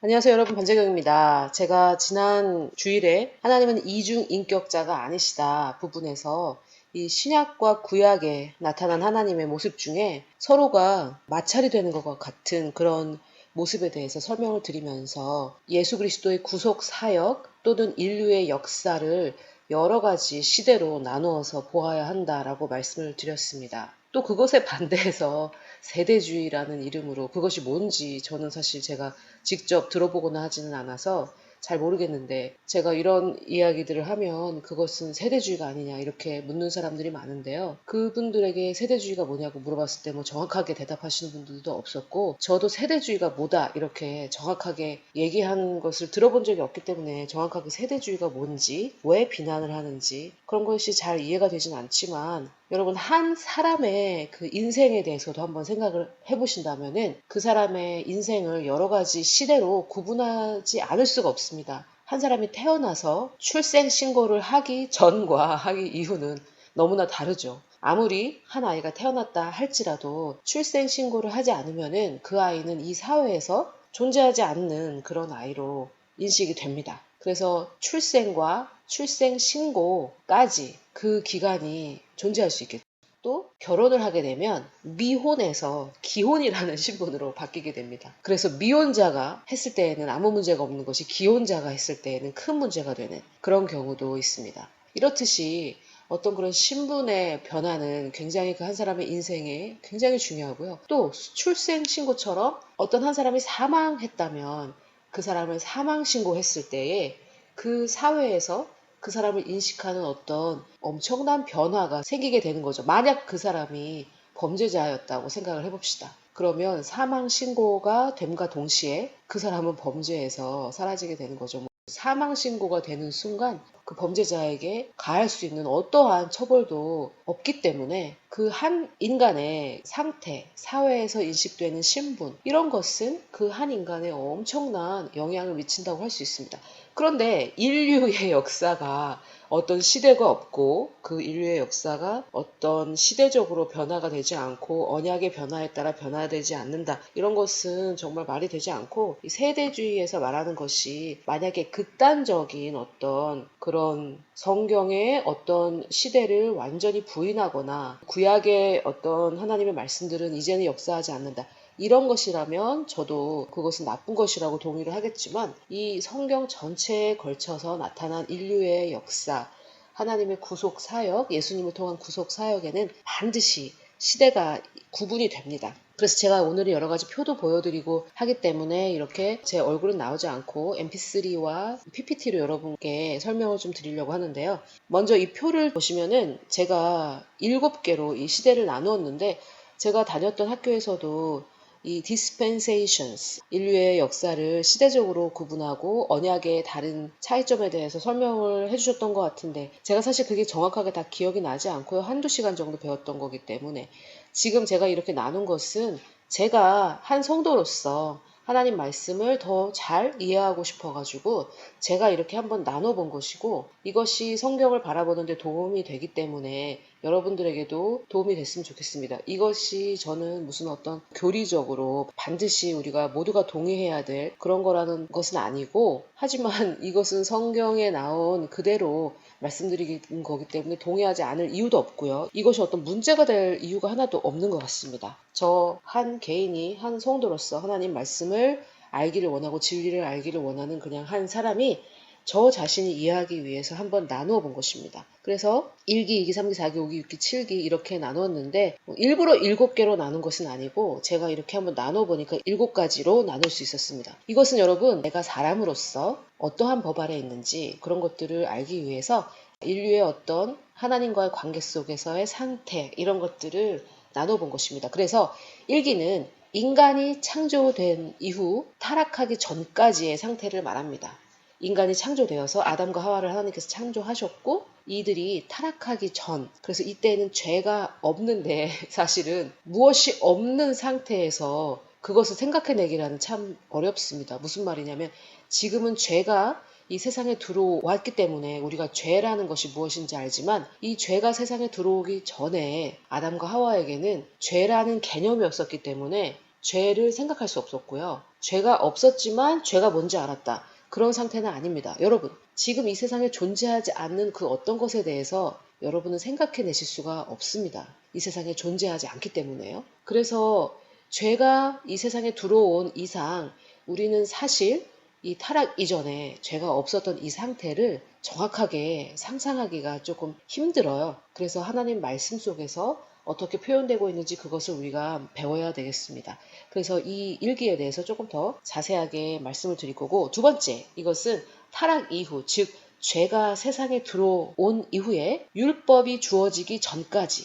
안녕하세요 여러분, 반재경입니다. 제가 지난 주일에 하나님은 이중인격자가 아니시다 부분에서 이 신약과 구약에 나타난 하나님의 모습 중에 서로가 마찰이 되는 것과 같은 그런 모습에 대해서 설명을 드리면서 예수 그리스도의 구속 사역 또는 인류의 역사를 여러 가지 시대로 나누어서 보아야 한다라고 말씀을 드렸습니다. 또 그것에 반대해서 세대주의라는 이름으로 그것이 뭔지 저는 사실 제가 직접 들어보거나 하지는 않아서 잘 모르겠는데, 제가 이런 이야기들을 하면 그것은 세대주의가 아니냐 이렇게 묻는 사람들이 많은데요. 그분들에게 세대주의가 뭐냐고 물어봤을 때 뭐 정확하게 대답하시는 분들도 없었고, 저도 세대주의가 뭐다 이렇게 정확하게 얘기한 것을 들어본 적이 없기 때문에 정확하게 세대주의가 뭔지, 왜 비난을 하는지 그런 것이 잘 이해가 되진 않지만, 여러분 한 사람의 그 인생에 대해서도 한번 생각을 해보신다면은 그 사람의 인생을 여러 가지 시대로 구분하지 않을 수가 없습니다. 한 사람이 태어나서 출생 신고를 하기 전과 하기 이후는 너무나 다르죠. 아무리 한 아이가 태어났다 할지라도 출생 신고를 하지 않으면은 그 아이는 이 사회에서 존재하지 않는 그런 아이로 인식이 됩니다. 그래서 출생과 출생 신고까지 그 기간이 존재할 수 있겠죠. 또 결혼을 하게 되면 미혼에서 기혼이라는 신분으로 바뀌게 됩니다. 그래서 미혼자가 했을 때에는 아무 문제가 없는 것이 기혼자가 했을 때에는 큰 문제가 되는 그런 경우도 있습니다. 이렇듯이 어떤 그런 신분의 변화는 굉장히 그 한 사람의 인생에 굉장히 중요하고요. 또 출생 신고처럼 어떤 한 사람이 사망했다면 그 사람을 사망 신고했을 때에 그 사회에서 그 사람을 인식하는 어떤 엄청난 변화가 생기게 되는 거죠. 만약 그 사람이 범죄자였다고 생각을 해봅시다. 그러면 사망 신고가 됨과 동시에 그 사람은 범죄에서 사라지게 되는 거죠. 사망 신고가 되는 순간 그 범죄자에게 가할 수 있는 어떠한 처벌도 없기 때문에 그 한 인간의 상태, 사회에서 인식되는 신분, 이런 것은 그 한 인간에 엄청난 영향을 미친다고 할 수 있습니다. 그런데 인류의 역사가 어떤 시대가 없고 그 인류의 역사가 어떤 시대적으로 변화가 되지 않고 언약의 변화에 따라 변화되지 않는다, 이런 것은 정말 말이 되지 않고, 이 세대주의에서 말하는 것이 만약에 극단적인 어떤 그런 성경의 어떤 시대를 완전히 부인하거나 구약의 어떤 하나님의 말씀들은 이제는 역사하지 않는다, 이런 것이라면 저도 그것은 나쁜 것이라고 동의를 하겠지만, 이 성경 전체에 걸쳐서 나타난 인류의 역사, 하나님의 구속 사역, 예수님을 통한 구속 사역에는 반드시 시대가 구분이 됩니다. 그래서 제가 오늘 여러 가지 표도 보여드리고 하기 때문에 이렇게 제 얼굴은 나오지 않고 mp3와 ppt로 여러분께 설명을 좀 드리려고 하는데요. 먼저 이 표를 보시면은 제가 7개로 이 시대를 나누었는데, 제가 다녔던 학교에서도 이 dispensations, 인류의 역사를 시대적으로 구분하고 언약의 다른 차이점에 대해서 설명을 해주셨던 것 같은데, 제가 사실 그게 정확하게 다 기억이 나지 않고요. 한두 시간 정도 배웠던 거기 때문에 지금 제가 이렇게 나눈 것은 제가 한 성도로서 하나님 말씀을 더 잘 이해하고 싶어가지고 제가 이렇게 한번 나눠본 것이고, 이것이 성경을 바라보는 데 도움이 되기 때문에 여러분들에게도 도움이 됐으면 좋겠습니다. 이것이 저는 무슨 어떤 교리적으로 반드시 우리가 모두가 동의해야 될 그런 거라는 것은 아니고, 하지만 이것은 성경에 나온 그대로 말씀드리는 거기 때문에 동의하지 않을 이유도 없고요. 이것이 어떤 문제가 될 이유가 하나도 없는 것 같습니다. 저 한 개인이, 한 성도로서 하나님 말씀을 알기를 원하고 진리를 알기를 원하는 그냥 한 사람이 저 자신이 이해하기 위해서 한번 나누어 본 것입니다. 그래서 1기, 2기, 3기, 4기, 5기, 6기, 7기 이렇게 나누었는데, 일부러 7개로 나눈 것은 아니고 제가 이렇게 한번 나눠 보니까 7가지로 나눌 수 있었습니다. 이것은 여러분, 내가 사람으로서 어떠한 법 아래 있는지 그런 것들을 알기 위해서 인류의 어떤 하나님과의 관계 속에서의 상태, 이런 것들을 나눠 본 것입니다. 그래서 1기는 인간이 창조된 이후 타락하기 전까지의 상태를 말합니다. 인간이 창조되어서 아담과 하와를 하나님께서 창조하셨고, 이들이 타락하기 전, 그래서 이때는 죄가 없는데 사실은 무엇이 없는 상태에서 그것을 생각해내기라는 참 어렵습니다. 무슨 말이냐면, 지금은 죄가 이 세상에 들어왔기 때문에 우리가 죄라는 것이 무엇인지 알지만, 이 죄가 세상에 들어오기 전에 아담과 하와에게는 죄라는 개념이 없었기 때문에 죄를 생각할 수 없었고요. 죄가 없었지만 죄가 뭔지 알았다. 그런 상태는 아닙니다. 여러분, 지금 이 세상에 존재하지 않는 그 어떤 것에 대해서 여러분은 생각해내실 수가 없습니다. 이 세상에 존재하지 않기 때문에요. 그래서 죄가 이 세상에 들어온 이상 우리는 사실 이 타락 이전에 죄가 없었던 이 상태를 정확하게 상상하기가 조금 힘들어요. 그래서 하나님 말씀 속에서 어떻게 표현되고 있는지 그것을 우리가 배워야 되겠습니다. 그래서 이 일기에 대해서 조금 더 자세하게 말씀을 드릴 거고, 두 번째, 이것은 타락 이후, 즉 죄가 세상에 들어온 이후에 율법이 주어지기 전까지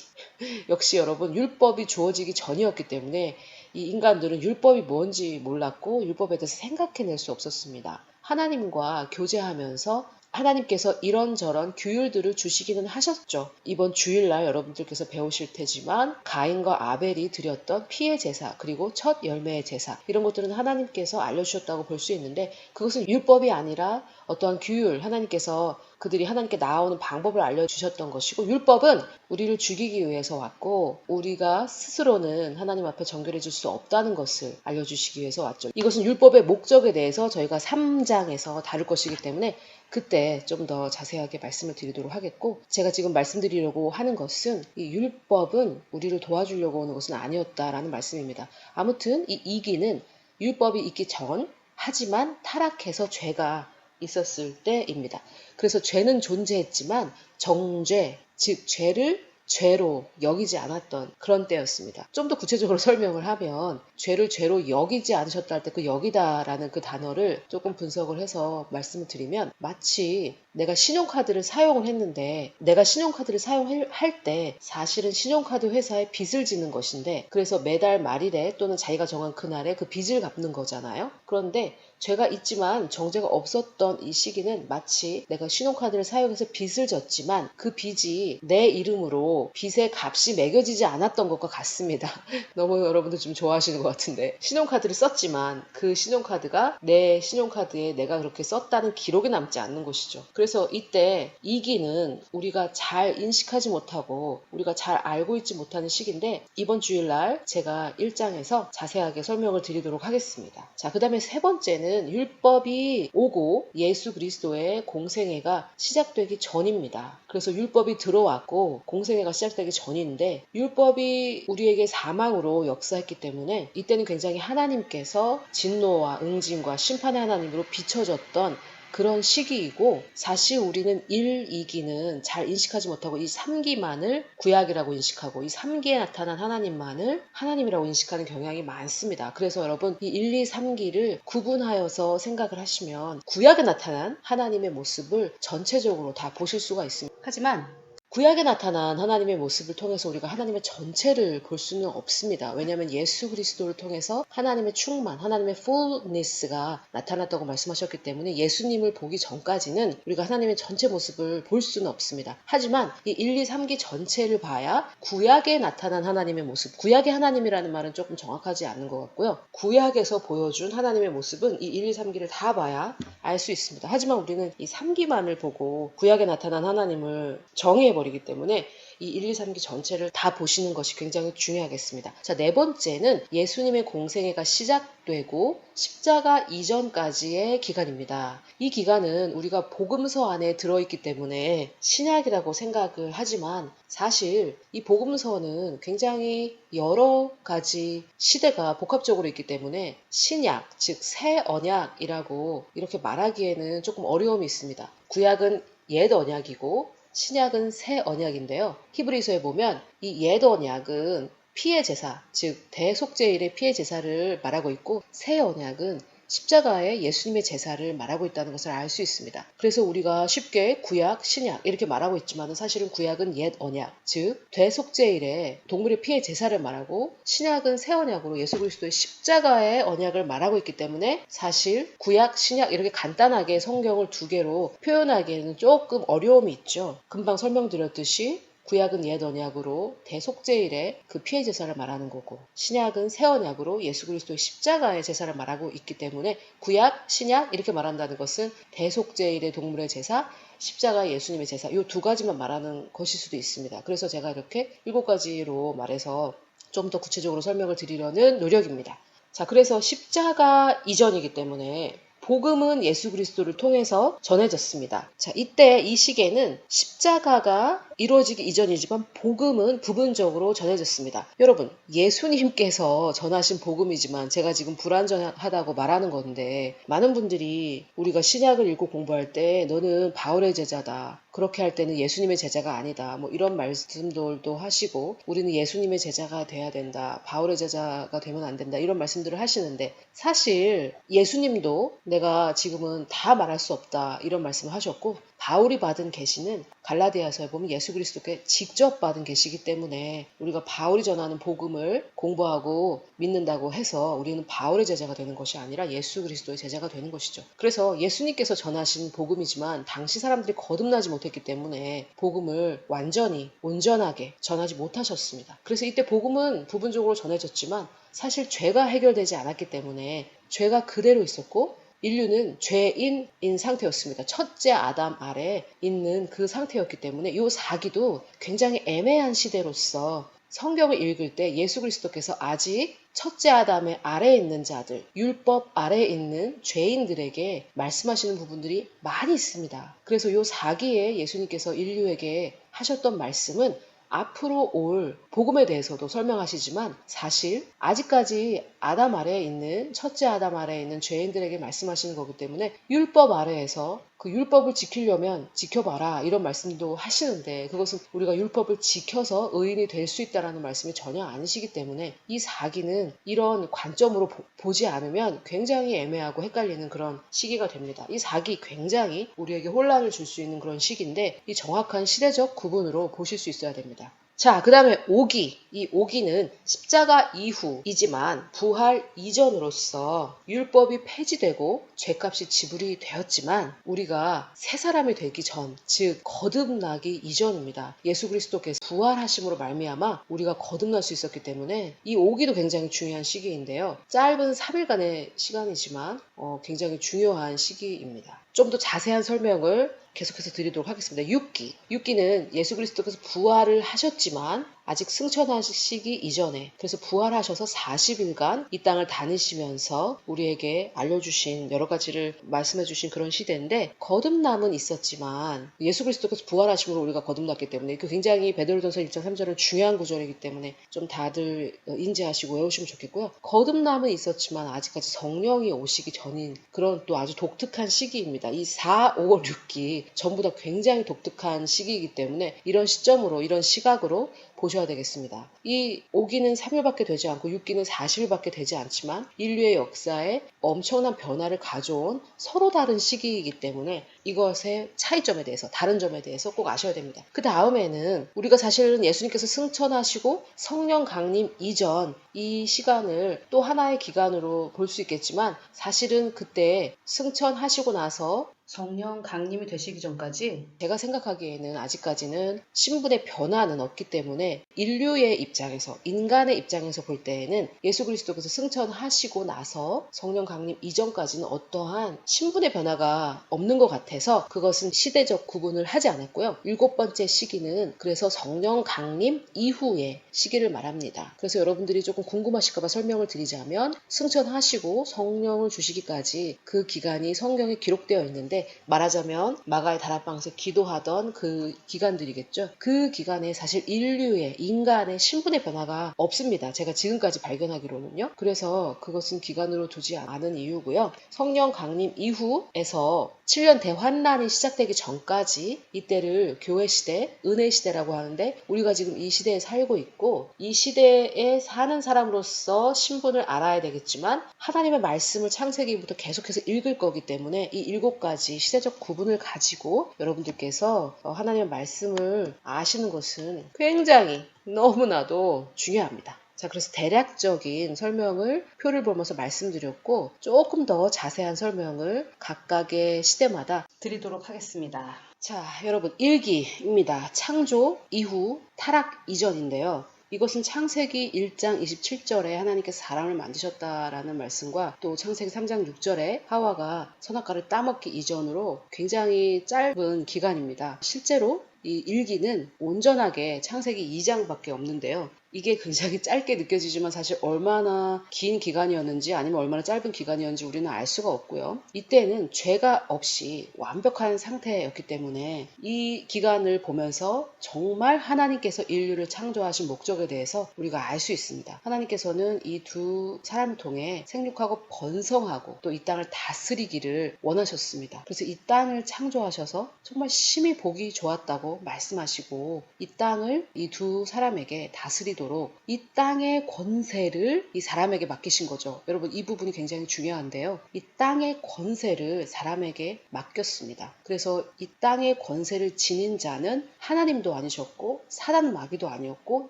역시 여러분 율법이 주어지기 전이었기 때문에 이 인간들은 율법이 뭔지 몰랐고 율법에 대해서 생각해낼 수 없었습니다. 하나님과 교제하면서 하나님께서 이런저런 규율들을 주시기는 하셨죠. 이번 주일날 여러분들께서 배우실 테지만 가인과 아벨이 드렸던 피의 제사 그리고 첫 열매의 제사 이런 것들은 하나님께서 알려주셨다고 볼 수 있는데 그것은 율법이 아니라 어떠한 규율 하나님께서 그들이 하나님께 나아오는 방법을 알려주셨던 것이고 율법은 우리를 죽이기 위해서 왔고 우리가 스스로는 하나님 앞에 정결해질 수 없다는 것을 알려주시기 위해서 왔죠. 이것은 율법의 목적에 대해서 저희가 3장에서 다룰 것이기 때문에 그때 좀 더 자세하게 말씀을 드리도록 하겠고 제가 지금 말씀드리려고 하는 것은 이 율법은 우리를 도와주려고 오는 것은 아니었다라는 말씀입니다. 아무튼 이 이기는 율법이 있기 전 하지만 타락해서 죄가 있었을 때입니다. 그래서 죄는 존재했지만 정죄, 즉 죄를 죄로 여기지 않았던 그런 때였습니다. 좀 더 구체적으로 설명을 하면 죄를 죄로 여기지 않으셨다 할 때 그 여기다라는 그 단어를 조금 분석을 해서 말씀을 드리면 마치 내가 신용카드를 사용을 했는데 내가 신용카드를 사용할 때 사실은 신용카드 회사에 빚을 지는 것인데 그래서 매달 말일에 또는 자기가 정한 그날에 그 빚을 갚는 거잖아요. 그런데 죄가 있지만 정죄가 없었던 이 시기는 마치 내가 신용카드를 사용해서 빚을 졌지만 그 빚이 내 이름으로 빚의 값이 매겨지지 않았던 것과 같습니다. 너무 여러분들 좀 좋아하시는 것 같은데 신용카드를 썼지만 그 신용카드가 내 신용카드에 내가 그렇게 썼다는 기록이 남지 않는 것이죠. 그래서 이때 이기는 우리가 잘 인식하지 못하고 우리가 잘 알고 있지 못하는 시기인데 이번 주일날 제가 1장에서 자세하게 설명을 드리도록 하겠습니다. 자, 그 다음에 세 번째는 율법이 오고 예수 그리스도의 공생애가 시작되기 전입니다. 그래서 율법이 들어왔고 공생애가 시작되기 전인데 율법이 우리에게 사망으로 역사했기 때문에 이때는 굉장히 하나님께서 진노와 응징과 심판의 하나님으로 비춰졌던 그런 시기이고 사실 우리는 1, 2기는 잘 인식하지 못하고 이 3기만을 구약이라고 인식하고 이 3기에 나타난 하나님만을 하나님이라고 인식하는 경향이 많습니다. 그래서 여러분 이 1, 2, 3기를 구분하여서 생각을 하시면 구약에 나타난 하나님의 모습을 전체적으로 다 보실 수가 있습니다. 하지만 구약에 나타난 하나님의 모습을 통해서 우리가 하나님의 전체를 볼 수는 없습니다. 왜냐하면 예수 그리스도를 통해서 하나님의 충만, 하나님의 fullness가 나타났다고 말씀하셨기 때문에 예수님을 보기 전까지는 우리가 하나님의 전체 모습을 볼 수는 없습니다. 하지만 이 1, 2, 3기 전체를 봐야 구약에 나타난 하나님의 모습, 구약의 하나님이라는 말은 조금 정확하지 않은 것 같고요. 구약에서 보여준 하나님의 모습은 이 1, 2, 3기를 다 봐야 알 수 있습니다. 하지만 우리는 이 3기만을 보고 구약에 나타난 하나님을 정의해버리기 때문에 이 1, 2, 3기 전체를 다 보시는 것이 굉장히 중요하겠습니다. 자, 네 번째는 예수님의 공생애가 시작되고 십자가 이전까지의 기간입니다. 이 기간은 우리가 복음서 안에 들어있기 때문에 신약이라고 생각을 하지만 사실 이 복음서는 굉장히 여러 가지 시대가 복합적으로 있기 때문에 신약, 즉 새 언약이라고 이렇게 말하기에는 조금 어려움이 있습니다. 구약은 옛 언약이고 신약은 새 언약인데요. 히브리서에 보면 이 옛 언약은 피의 제사, 즉 대속죄일의 피의 제사를 말하고 있고 새 언약은 십자가의 예수님의 제사를 말하고 있다는 것을 알 수 있습니다. 그래서 우리가 쉽게 구약, 신약 이렇게 말하고 있지만 사실은 구약은 옛 언약, 즉 대속죄일에 동물의 피의 제사를 말하고 신약은 새 언약으로 예수 그리스도의 십자가의 언약을 말하고 있기 때문에 사실 구약, 신약 이렇게 간단하게 성경을 두 개로 표현하기에는 조금 어려움이 있죠. 금방 설명드렸듯이 구약은 옛 언약으로 대속죄일의 그 피의 제사를 말하는 거고 신약은 새 언약으로 예수 그리스도의 십자가의 제사를 말하고 있기 때문에 구약, 신약 이렇게 말한다는 것은 대속죄일의 동물의 제사, 십자가 예수님의 제사 이 두 가지만 말하는 것일 수도 있습니다. 그래서 제가 이렇게 7가지로 말해서 좀 더 구체적으로 설명을 드리려는 노력입니다. 자, 그래서 십자가 이전이기 때문에 복음은 예수 그리스도를 통해서 전해졌습니다. 자, 이때 이 시기에는 십자가가 이루어지기 이전이지만 복음은 부분적으로 전해졌습니다. 여러분, 예수님께서 전하신 복음이지만 제가 지금 불완전하다고 말하는 건데, 많은 분들이 우리가 신약을 읽고 공부할 때 너는 바울의 제자다, 그렇게 할 때는 예수님의 제자가 아니다, 뭐 이런 말씀들도 하시고, 우리는 예수님의 제자가 돼야 된다, 바울의 제자가 되면 안 된다, 이런 말씀들을 하시는데, 사실 예수님도 내가 지금은 다 말할 수 없다, 이런 말씀을 하셨고, 바울이 받은 계시는 갈라디아서에 보면 예수 그리스도께 직접 받은 계시이기 때문에 우리가 바울이 전하는 복음을 공부하고 믿는다고 해서 우리는 바울의 제자가 되는 것이 아니라 예수 그리스도의 제자가 되는 것이죠. 그래서 예수님께서 전하신 복음이지만 당시 사람들이 거듭나지 못했기 때문에 복음을 완전히 온전하게 전하지 못하셨습니다. 그래서 이때 복음은 부분적으로 전해졌지만 사실 죄가 해결되지 않았기 때문에 죄가 그대로 있었고 인류는 죄인인 상태였습니다. 첫째 아담 아래 있는 그 상태였기 때문에 이 사기도 굉장히 애매한 시대로서 성경을 읽을 때 예수 그리스도께서 아직 첫째 아담의 아래에 있는 자들, 율법 아래에 있는 죄인들에게 말씀하시는 부분들이 많이 있습니다. 그래서 이 사기에 예수님께서 인류에게 하셨던 말씀은 앞으로 올 복음에 대해서도 설명하시지만 사실 아직까지 아담 아래에 있는 첫째 아담 아래에 있는 죄인들에게 말씀하시는 거기 때문에 율법 아래에서 그 율법을 지키려면 지켜봐라 이런 말씀도 하시는데 그것은 우리가 율법을 지켜서 의인이 될 수 있다라는 말씀이 전혀 아니시기 때문에 이 사기는 이런 관점으로 보지 않으면 굉장히 애매하고 헷갈리는 그런 시기가 됩니다. 이 사기 굉장히 우리에게 혼란을 줄 수 있는 그런 시기인데 이 정확한 시대적 구분으로 보실 수 있어야 됩니다. 자, 그 다음에 오기. 이 오기는 십자가 이후이지만 부활 이전으로서 율법이 폐지되고 죄값이 지불이 되었지만 우리가 새 사람이 되기 전, 즉 거듭나기 이전입니다. 예수 그리스도께서 부활하심으로 말미암아 우리가 거듭날 수 있었기 때문에 이 오기도 굉장히 중요한 시기인데요. 짧은 3일간의 시간이지만 굉장히 중요한 시기입니다. 좀 더 자세한 설명을 계속해서 드리도록 하겠습니다. 6기는 예수 그리스도께서 부활을 하셨지만 아직 승천하시기 이전에 그래서 부활하셔서 40일간 이 땅을 다니시면서 우리에게 알려주신 여러 가지를 말씀해주신 그런 시대인데 거듭남은 있었지만 예수 그리스도께서 부활하심으로 우리가 거듭났기 때문에 그 굉장히 베드로전서 1장 3절은 중요한 구절이기 때문에 좀 다들 인지하시고 외우시면 좋겠고요. 거듭남은 있었지만 아직까지 성령이 오시기 전인 그런 또 아주 독특한 시기입니다. 이 4, 5, 6기 전부 다 굉장히 독특한 시기이기 때문에 이런 시점으로 이런 시각으로 보셔야 되겠습니다. 이 5기는 3일밖에 되지 않고 6기는 40일밖에 되지 않지만 인류의 역사에 엄청난 변화를 가져온 서로 다른 시기이기 때문에 이것의 차이점에 대해서 다른 점에 대해서 꼭 아셔야 됩니다. 그 다음에는 우리가 사실은 예수님께서 승천하시고 성령 강림 이전 이 시간을 또 하나의 기간으로 볼 수 있겠지만 사실은 그때 승천하시고 나서 성령 강림이 되시기 전까지 제가 생각하기에는 아직까지는 신분의 변화는 없기 때문에 인류의 입장에서 인간의 입장에서 볼 때에는 예수 그리스도께서 승천하시고 나서 성령 강림 이전까지는 어떠한 신분의 변화가 없는 것 같아서 그것은 시대적 구분을 하지 않았고요. 7번째 시기는 그래서 성령 강림 이후의 시기를 말합니다. 그래서 여러분들이 조금 궁금하실까 봐 설명을 드리자면 승천하시고 성령을 주시기까지 그 기간이 성경에 기록되어 있는데 말하자면 마가의 다락방에서 기도하던 그 기간들이겠죠. 그 기간에 사실 인간의 신분의 변화가 없습니다. 제가 지금까지 발견하기로는요. 그래서 그것은 기간으로 두지 않은 이유고요. 성령 강림 이후에서 7년 대환란이 시작되기 전까지 이때를 교회 시대, 은혜 시대라고 하는데 우리가 지금 이 시대에 살고 있고 이 시대에 사는 사람으로서 신분을 알아야 되겠지만 하나님의 말씀을 창세기부터 계속해서 읽을 거기 때문에 이 7가지 시대적 구분을 가지고 여러분들께서 하나님의 말씀을 아시는 것은 굉장히 너무나도 중요합니다. 자, 그래서 대략적인 설명을 표를 보면서 말씀드렸고 조금 더 자세한 설명을 각각의 시대마다 드리도록 하겠습니다. 자, 여러분 1기입니다. 창조 이후 타락 이전인데요. 이것은 창세기 1장 27절에 하나님께서 사람을 만드셨다라는 말씀과 또 창세기 3장 6절에 하와가 선악과를 따먹기 이전으로 굉장히 짧은 기간입니다. 실제로 이 1기는 온전하게 창세기 2장밖에 없는데요. 이게 굉장히 짧게 느껴지지만 사실 얼마나 긴 기간이었는지 아니면 얼마나 짧은 기간이었는지 우리는 알 수가 없고요. 이때는 죄가 없이 완벽한 상태였기 때문에 이 기간을 보면서 정말 하나님께서 인류를 창조하신 목적에 대해서 우리가 알 수 있습니다. 하나님께서는 이 두 사람을 통해 생육하고 번성하고 또 이 땅을 다스리기를 원하셨습니다. 그래서 이 땅을 창조하셔서 정말 심히 보기 좋았다고 말씀하시고 이 땅을 이 두 사람에게 다스리도록 이 땅의 권세를 이 사람에게 맡기신 거죠. 여러분, 이 부분이 굉장히 중요한데요. 이 땅의 권세를 사람에게 맡겼습니다. 그래서 이 땅의 권세를 지닌 자는 하나님도 아니셨고 사단 마귀도 아니었고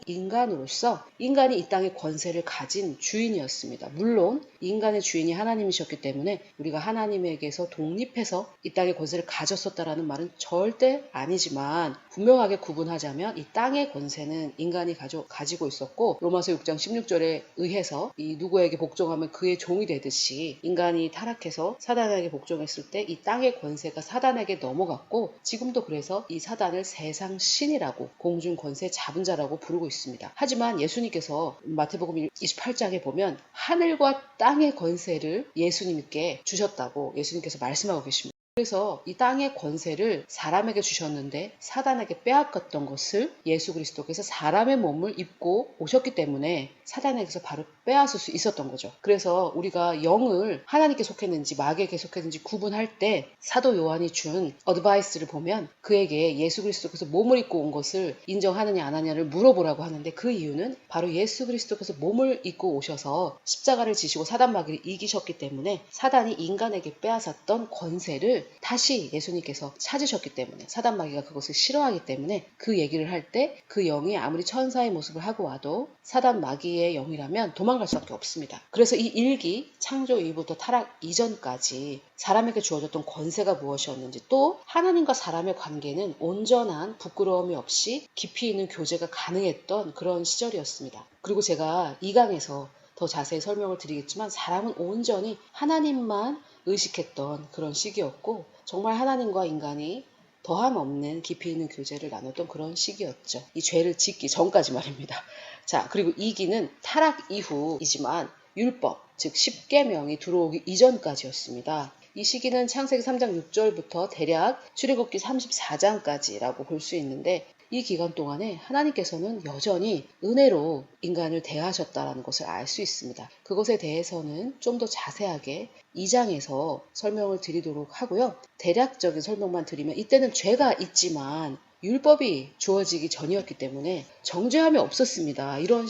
인간으로서 인간이 이 땅의 권세를 가진 주인이었습니다. 물론 인간의 주인이 하나님이셨기 때문에 우리가 하나님에게서 독립해서 이 땅의 권세를 가졌었다라는 말은 절대 아니지만 분명하게 구분하자면 이 땅의 권세는 인간이 가지고 있었고 로마서 6장 16절에 의해서 이 누구에게 복종하면 그의 종이 되듯이 인간이 타락해서 사단에게 복종했을 때 이 땅의 권세가 사단에게 넘어갔고 지금도 그래서 이 사단을 세상 신이라고 공중 권세 잡은 자라고 부르고 있습니다. 하지만 예수님께서 마태복음 28장에 보면 하늘과 땅의 권세를 예수님께 주셨다고 예수님께서 말씀하고 계십니다. 그래서 이 땅의 권세를 사람에게 주셨는데 사단에게 빼앗겼던 것을 예수 그리스도께서 사람의 몸을 입고 오셨기 때문에 사단에게서 바로 빼앗을 수 있었던 거죠. 그래서 우리가 영을 하나님께 속했는지 마귀에게 속했는지 구분할 때 사도 요한이 준 어드바이스를 보면 그에게 예수 그리스도께서 몸을 입고 온 것을 인정하느냐 안 하느냐를 물어보라고 하는데 그 이유는 바로 예수 그리스도께서 몸을 입고 오셔서 십자가를 지시고 사단 마귀를 이기셨기 때문에 사단이 인간에게 빼앗았던 권세를 다시 예수님께서 찾으셨기 때문에 사단 마귀가 그것을 싫어하기 때문에 그 얘기를 할 때 그 영이 아무리 천사의 모습을 하고 와도 사단 마귀의 영이라면 도망갈 수밖에 없습니다. 그래서 이 일기 창조 이후부터 타락 이전까지 사람에게 주어졌던 권세가 무엇이었는지 또 하나님과 사람의 관계는 온전한 부끄러움이 없이 깊이 있는 교제가 가능했던 그런 시절이었습니다. 그리고 제가 이 강에서 더 자세히 설명을 드리겠지만 사람은 온전히 하나님만 의식했던 그런 시기였고 정말 하나님과 인간이 더함 없는 깊이 있는 교제를 나눴던 그런 시기였죠. 이 죄를 짓기 전까지 말입니다. 자, 그리고 이기는 타락 이후이지만 율법, 즉 십계명이 들어오기 이전까지였습니다. 이 시기는 창세기 3장 6절부터 대략 출애굽기 34장까지라고 볼 수 있는데 이 기간 동안에 하나님께서는 여전히 은혜로 인간을 대하셨다는 것을 알 수 있습니다. 그것에 대해서는 좀 더 자세하게 2장에서 설명을 드리도록 하고요. 대략적인 설명만 드리면 이때는 죄가 있지만 율법이 주어지기 전이었기 때문에 정죄함이 없었습니다. 이런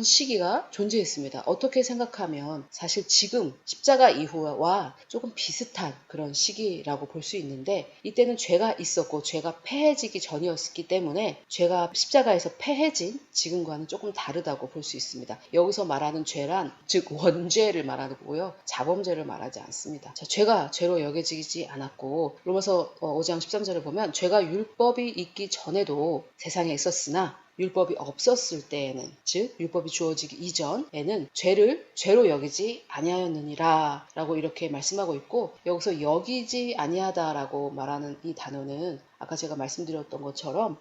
시기가 존재했습니다. 어떻게 생각하면 사실 지금 십자가 이후와 조금 비슷한 그런 시기라고 볼 수 있는데 이때는 죄가 있었고 죄가 패해지기 전이었기 때문에 죄가 십자가에서 패해진 지금과는 조금 다르다고 볼 수 있습니다. 여기서 말하는 죄란 즉 원죄를 말하는 거고요. 자범죄를 말하지 않습니다. 자, 죄가 죄로 여겨지지 않았고 로마서 5장 13절을 보면 죄가 율법이 있기 전에도 세상에 있었으나 율법이 없었을 때에는 즉 율법이 주어지기 이전에는 죄를 죄로 여기지 아니하였느니라 라고 이렇게 말씀하고 있고 여기서 여기지 아니하다라고 말하는 이 단어는 아까 제가 말씀드렸던 것처럼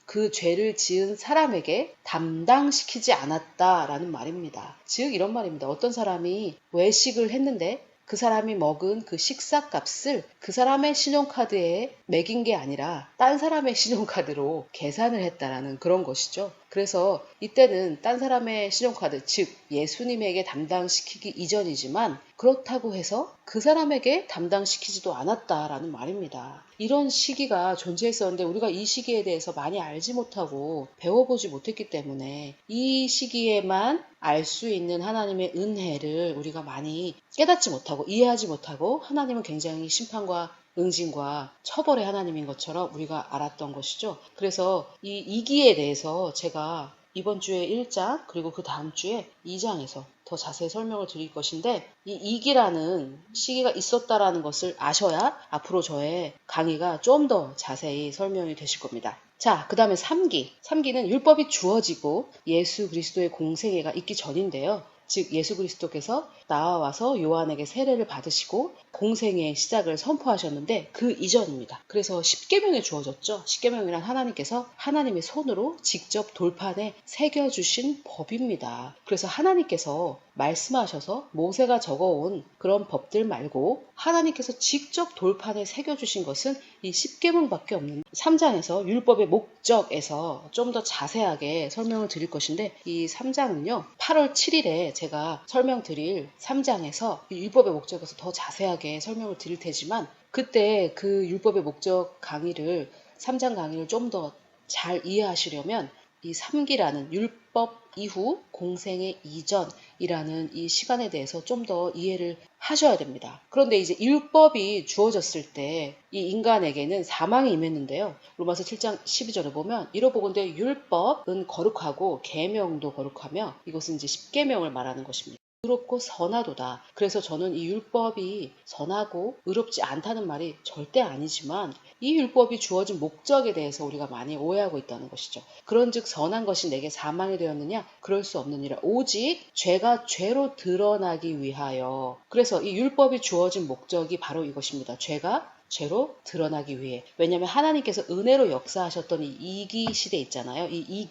그 죄를 지은 사람에게 담당시키지 않았다라는 말입니다. 즉 이런 말입니다. 어떤 사람이 외식을 했는데 그 사람이 먹은 그 식사값을 그 사람의 신용카드에 매긴 게 아니라 딴 사람의 신용카드로 계산을 했다라는 그런 것이죠. 그래서 이때는 딴 사람의 신용카드, 즉 예수님에게 담당시키기 이전이지만 그렇다고 해서 그 사람에게 담당시키지도 않았다라는 말입니다. 이런 시기가 존재했었는데 우리가 이 시기에 대해서 많이 알지 못하고 배워보지 못했기 때문에 이 시기에만 알 수 있는 하나님의 은혜를 우리가 많이 깨닫지 못하고 이해하지 못하고 하나님은 굉장히 심판과 응징과 처벌의 하나님인 것처럼 우리가 알았던 것이죠. 그래서 이 이기에 대해서 제가 이번 주에 1장 그리고 그 다음 주에 2장에서 더 자세히 설명을 드릴 것인데 이 이기라는 시기가 있었다라는 것을 아셔야 앞으로 저의 강의가 좀 더 자세히 설명이 되실 겁니다. 자, 그 다음에 3기. 3기는 율법이 주어지고 예수 그리스도의 공생애가 있기 전인데요. 즉 예수 그리스도께서 나와서 요한에게 세례를 받으시고 공생의 시작을 선포하셨는데 그 이전입니다. 그래서 십계명이 주어졌죠. 십계명이란 하나님께서 하나님의 손으로 직접 돌판에 새겨주신 법입니다. 그래서 하나님께서 말씀하셔서 모세가 적어온 그런 법들 말고 하나님께서 직접 돌판에 새겨주신 것은 이 십계명밖에 없는 3장에서 율법의 목적에서 좀 더 자세하게 설명을 드릴 것인데 이 3장은요 8월 7일에 제가 설명드릴 3장에서 이 율법의 목적에서 더 자세하게 설명을 드릴 테지만 그때 그 율법의 목적 강의를 3장 강의를 좀 더 잘 이해하시려면 이 3기라는 율법 이후 공생의 이전이라는 이 시간에 대해서 좀 더 이해를 하셔야 됩니다. 그런데 이제 율법이 주어졌을 때 이 인간에게는 사망이 임했는데요. 로마서 7장 12절을 보면 이로보건대 율법은 거룩하고 계명도 거룩하며 이것은 이제 십계명을 말하는 것입니다. 의롭고 선하도다. 그래서 저는 이 율법이 선하고 의롭지 않다는 말이 절대 아니지만 이 율법이 주어진 목적에 대해서 우리가 많이 오해하고 있다는 것이죠. 그런즉 선한 것이 내게 사망이 되었느냐? 그럴 수 없느니라. 오직 죄가 죄로 드러나기 위하여. 그래서 이 율법이 주어진 목적이 바로 이것입니다. 죄가 죄로 드러나기 위해. 왜냐하면 하나님께서 은혜로 역사하셨던 이 이기 시대 있잖아요. 이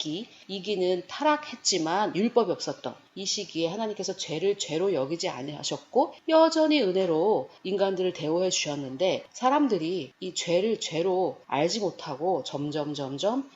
이기는 타락했지만 율법이 없었던 이 시기에 하나님께서 죄를 죄로 여기지 아니하셨고 여전히 은혜로 인간들을 대우해 주셨는데 사람들이 이 죄를 죄로 알지 못하고 점점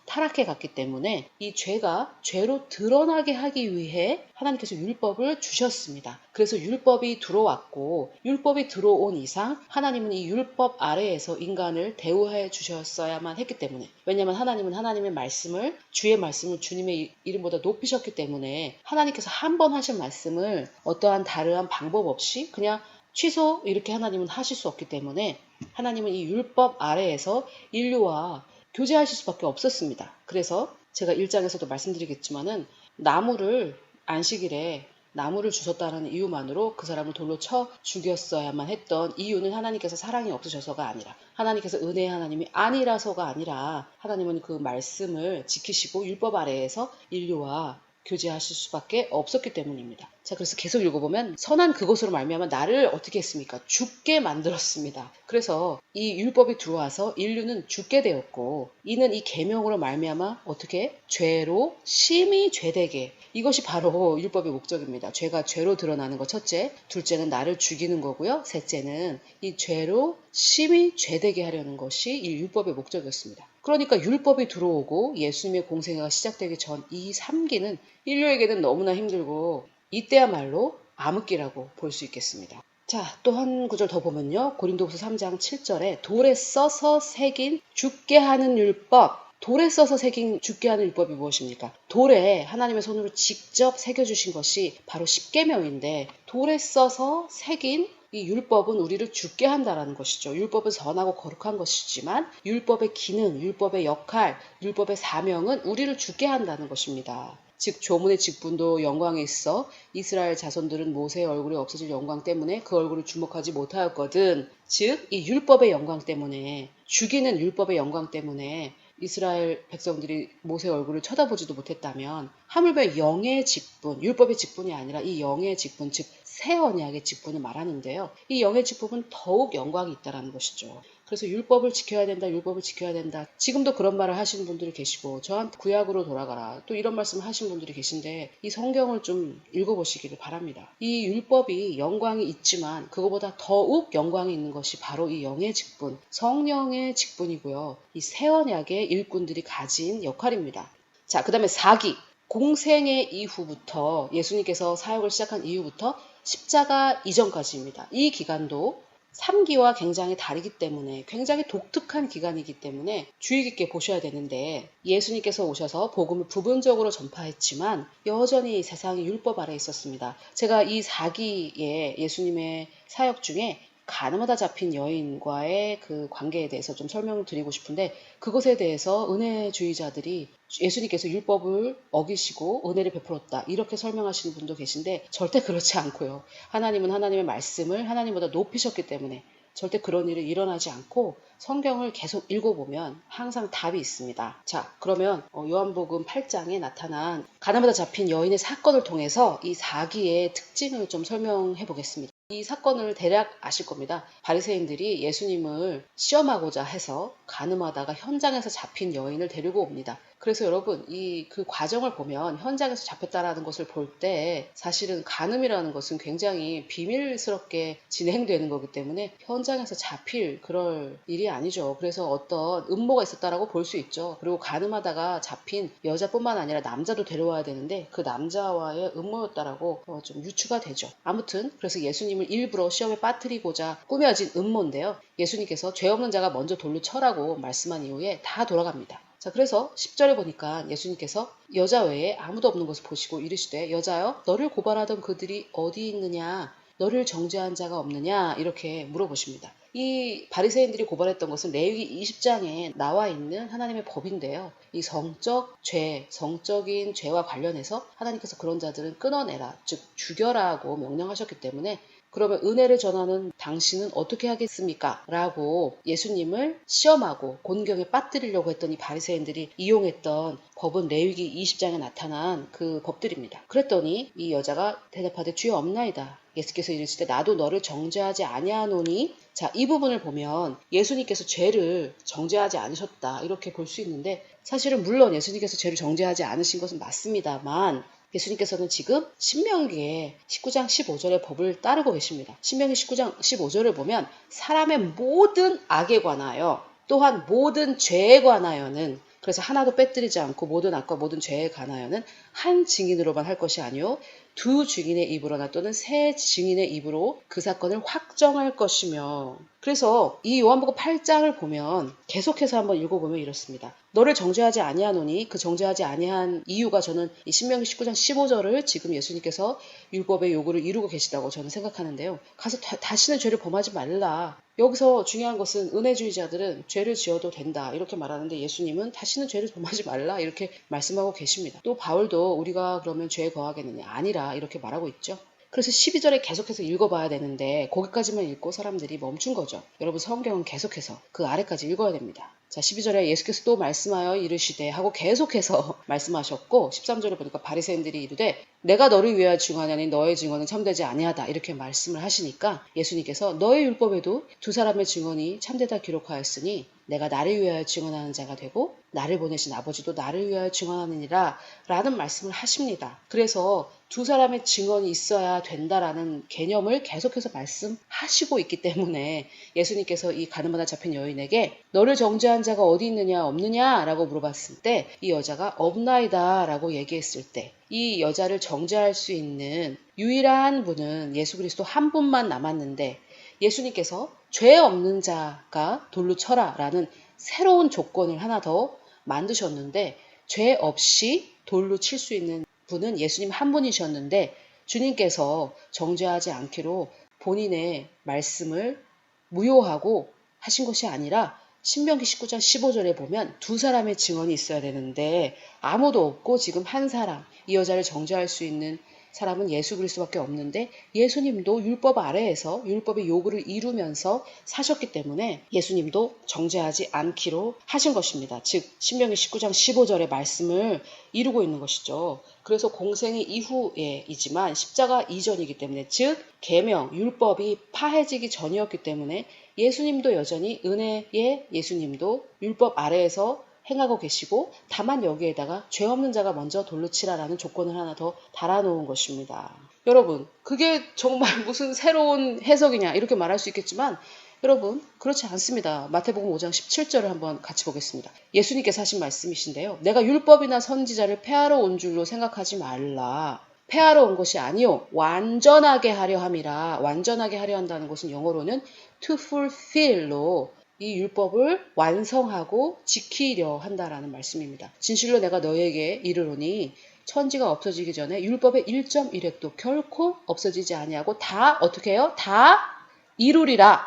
타락해 갔기 때문에 이 죄가 죄로 드러나게 하기 위해 하나님께서 율법을 주셨습니다. 그래서 율법이 들어왔고 율법이 들어온 이상 하나님은 이 율법 아래에서 인간을 대우해 주셨어야만 했기 때문에 왜냐하면 하나님은 하나님의 말씀을 주의 말씀을 주님의 이름보다 높이셨기 때문에 하나님께서 한 번 하신 말씀을 어떠한 다르한 방법 없이 그냥 취소 이렇게 하나님은 하실 수 없기 때문에 하나님은 이 율법 아래에서 인류와 교제하실 수밖에 없었습니다. 그래서 제가 1장에서도 말씀드리겠지만은 나무를 안식일에 나무를 주셨다는 이유만으로 그 사람을 돌로 쳐 죽였어야만 했던 이유는 하나님께서 사랑이 없으셔서가 아니라 하나님께서 은혜의 하나님이 아니라서가 아니라 하나님은 그 말씀을 지키시고 율법 아래에서 인류와 교제하실 수밖에 없었기 때문입니다. 자, 그래서 계속 읽어보면 선한 그것으로 말미암아 나를 어떻게 했습니까? 죽게 만들었습니다. 그래서 이 율법이 들어와서 인류는 죽게 되었고 이는 이 계명으로 말미암아 어떻게? 죄로 심히 죄되게 이것이 바로 율법의 목적입니다. 죄가 죄로 드러나는 것 첫째, 둘째는 나를 죽이는 거고요. 셋째는 이 죄로 심히 죄되게 하려는 것이 이 율법의 목적이었습니다. 그러니까 율법이 들어오고 예수님의 공생애가 시작되기 전 이 3기는 인류에게는 너무나 힘들고 이때야말로 암흑기라고 볼 수 있겠습니다. 자, 또 한 구절 더 보면요. 고린도후서 3장 7절에 돌에 써서 새긴 죽게 하는 율법 돌에 써서 새긴 죽게 하는 율법이 무엇입니까? 돌에 하나님의 손으로 직접 새겨주신 것이 바로 십계명인데 돌에 써서 새긴 이 율법은 우리를 죽게 한다라는 것이죠. 율법은 선하고 거룩한 것이지만 율법의 기능, 율법의 역할, 율법의 사명은 우리를 죽게 한다는 것입니다. 즉 조문의 직분도 영광에 있어 이스라엘 자손들은 모세의 얼굴이 없어질 영광 때문에 그 얼굴을 주목하지 못하였거든. 즉 이 율법의 영광 때문에 죽이는 율법의 영광 때문에 이스라엘 백성들이 모세의 얼굴을 쳐다보지도 못했다면 하물며 영의 직분, 율법의 직분이 아니라 이 영의 직분, 즉 새 언약의 직분을 말하는데요. 이 영의 직분은 더욱 영광이 있다는 것이죠. 그래서 율법을 지켜야 된다, 율법을 지켜야 된다. 지금도 그런 말을 하시는 분들이 계시고 저한테 구약으로 돌아가라. 또 이런 말씀을 하시는 분들이 계신데 이 성경을 좀 읽어보시기를 바랍니다. 이 율법이 영광이 있지만 그거보다 더욱 영광이 있는 것이 바로 이 영의 직분, 성령의 직분이고요. 이 새 언약의 일꾼들이 가진 역할입니다. 자, 그 다음에 4기. 공생의 이후부터 예수님께서 사역을 시작한 이후부터 십자가 이전까지입니다. 이 기간도 3기와 굉장히 다르기 때문에 굉장히 독특한 기간이기 때문에 주의 깊게 보셔야 되는데 예수님께서 오셔서 복음을 부분적으로 전파했지만 여전히 세상이 율법 아래에 있었습니다. 제가 이 4기의 예수님의 사역 중에 가늠하다 잡힌 여인과의 그 관계에 대해서 좀 설명을 드리고 싶은데 그것에 대해서 은혜주의자들이 예수님께서 율법을 어기시고 은혜를 베풀었다 이렇게 설명하시는 분도 계신데 절대 그렇지 않고요. 하나님은 하나님의 말씀을 하나님보다 높이셨기 때문에 절대 그런 일이 일어나지 않고 성경을 계속 읽어보면 항상 답이 있습니다. 자, 그러면 요한복음 8장에 나타난 가나마다 잡힌 여인의 사건을 통해서 이 사기의 특징을 좀 설명해 보겠습니다. 이 사건을 대략 아실 겁니다. 바리새인들이 예수님을 시험하고자 해서 가늠하다가 현장에서 잡힌 여인을 데리고 옵니다. 그래서 여러분 그 과정을 보면 현장에서 잡혔다라는 것을 볼 때 사실은 간음이라는 것은 굉장히 비밀스럽게 진행되는 거기 때문에 현장에서 잡힐 그럴 일이 아니죠. 그래서 어떤 음모가 있었다라고 볼 수 있죠. 그리고 간음하다가 잡힌 여자뿐만 아니라 남자도 데려와야 되는데 그 남자와의 음모였다라고 좀 유추가 되죠. 아무튼 그래서 예수님을 일부러 시험에 빠뜨리고자 꾸며진 음모인데요. 예수님께서 죄 없는 자가 먼저 돌로 쳐라고 말씀한 이후에 다 돌아갑니다. 자, 그래서 10절에 보니까 예수님께서 여자 외에 아무도 없는 것을 보시고 이르시되 여자여 너를 고발하던 그들이 어디 있느냐 너를 정죄한 자가 없느냐 이렇게 물어보십니다. 이 바리새인들이 고발했던 것은 레위기 20장에 나와 있는 하나님의 법인데요. 이 성적인 죄와 관련해서 하나님께서 그런 자들은 끊어내라, 즉 죽여라고 명령하셨기 때문에 그러면 은혜를 전하는 당신은 어떻게 하겠습니까? 라고 예수님을 시험하고 곤경에 빠뜨리려고 했던 이 바리새인들이 이용했던 법은 레위기 20장에 나타난 그 법들입니다. 그랬더니 이 여자가 대답하되 주여 없나이다. 예수께서 이르시되 나도 너를 정죄하지 아니하노니. 자, 이 부분을 보면 예수님께서 죄를 정죄하지 않으셨다 이렇게 볼 수 있는데 사실은 물론 예수님께서 죄를 정죄하지 않으신 것은 맞습니다만 예수님께서는 지금 신명기의 19장 15절의 법을 따르고 계십니다. 신명기 19장 15절을 보면 사람의 모든 악에 관하여 또한 모든 죄에 관하여는 그래서 하나도 빼뜨리지 않고 모든 악과 모든 죄에 관하여는 한 증인으로만 할 것이 아니요 두 증인의 입으로나 또는 세 증인의 입으로 그 사건을 확정할 것이며 그래서 이 요한복음 8장을 보면 계속해서 한번 읽어보면 이렇습니다. 너를 정죄하지 아니하노니 그 정죄하지 아니한 이유가 저는 이 신명기 19장 15절을 지금 예수님께서 율법의 요구를 이루고 계시다고 저는 생각하는데요. 가서 다시는 죄를 범하지 말라. 여기서 중요한 것은 은혜주의자들은 죄를 지어도 된다 이렇게 말하는데 예수님은 다시는 죄를 범하지 말라 이렇게 말씀하고 계십니다. 또 바울도 우리가 그러면 죄에 거하겠느냐 아니라 이렇게 말하고 있죠. 그래서 12절에 계속해서 읽어봐야 되는데 거기까지만 읽고 사람들이 멈춘 거죠. 여러분 성경은 계속해서 그 아래까지 읽어야 됩니다. 자, 12절에 예수께서 또 말씀하여 이르시되 하고 계속해서 말씀하셨고 13절에 보니까 바리새인들이 이르되 내가 너를 위하여 증언하니 너의 증언은 참되지 아니하다 이렇게 말씀을 하시니까 예수님께서 너의 율법에도 두 사람의 증언이 참되다 기록하였으니 내가 나를 위하여 증언하는 자가 되고 나를 보내신 아버지도 나를 위하여 증언하느니라 라는 말씀을 하십니다. 그래서 두 사람의 증언이 있어야 된다라는 개념을 계속해서 말씀하시고 있기 때문에 예수님께서 이 가늠하다 잡힌 여인에게 너를 정죄한 자가 어디 있느냐 없느냐 라고 물어봤을 때 이 여자가 없나이다 라고 얘기했을 때 이 여자를 정죄할 수 있는 유일한 분은 예수 그리스도 한 분만 남았는데 예수님께서 죄 없는 자가 돌로 쳐라 라는 새로운 조건을 하나 더 만드셨는데 죄 없이 돌로 칠 수 있는 분은 예수님 한 분이셨는데 주님께서 정죄하지 않기로 본인의 말씀을 무효하고 하신 것이 아니라 신명기 19장 15절에 보면 두 사람의 증언이 있어야 되는데 아무도 없고 지금 한 사람 이 여자를 정죄할 수 있는 사람은 예수 그리스도밖에 없는데 예수님도 율법 아래에서 율법의 요구를 이루면서 사셨기 때문에 예수님도 정죄하지 않기로 하신 것입니다. 즉 신명기 19장 15절의 말씀을 이루고 있는 것이죠. 그래서 공생이 이후에이지만 십자가 이전이기 때문에 즉 계명 율법이 파해지기 전이었기 때문에 예수님도 여전히 은혜의 예수님도 율법 아래에서 행하고 계시고 다만 여기에다가 죄 없는 자가 먼저 돌로 치라라는 조건을 하나 더 달아놓은 것입니다. 여러분 그게 정말 무슨 새로운 해석이냐 이렇게 말할 수 있겠지만 여러분 그렇지 않습니다. 마태복음 5장 17절을 한번 같이 보겠습니다. 예수님께서 하신 말씀이신데요. 내가 율법이나 선지자를 폐하러 온 줄로 생각하지 말라. 폐하러 온 것이 아니요 완전하게 하려 함이라. 완전하게 하려 한다는 것은 영어로는 to fulfill로 이 율법을 완성하고 지키려 한다라는 말씀입니다. 진실로 내가 너에게 이르노니 천지가 없어지기 전에 율법의 1.1획도 결코 없어지지 아니하고 다 어떻게 해요? 다 이루리라.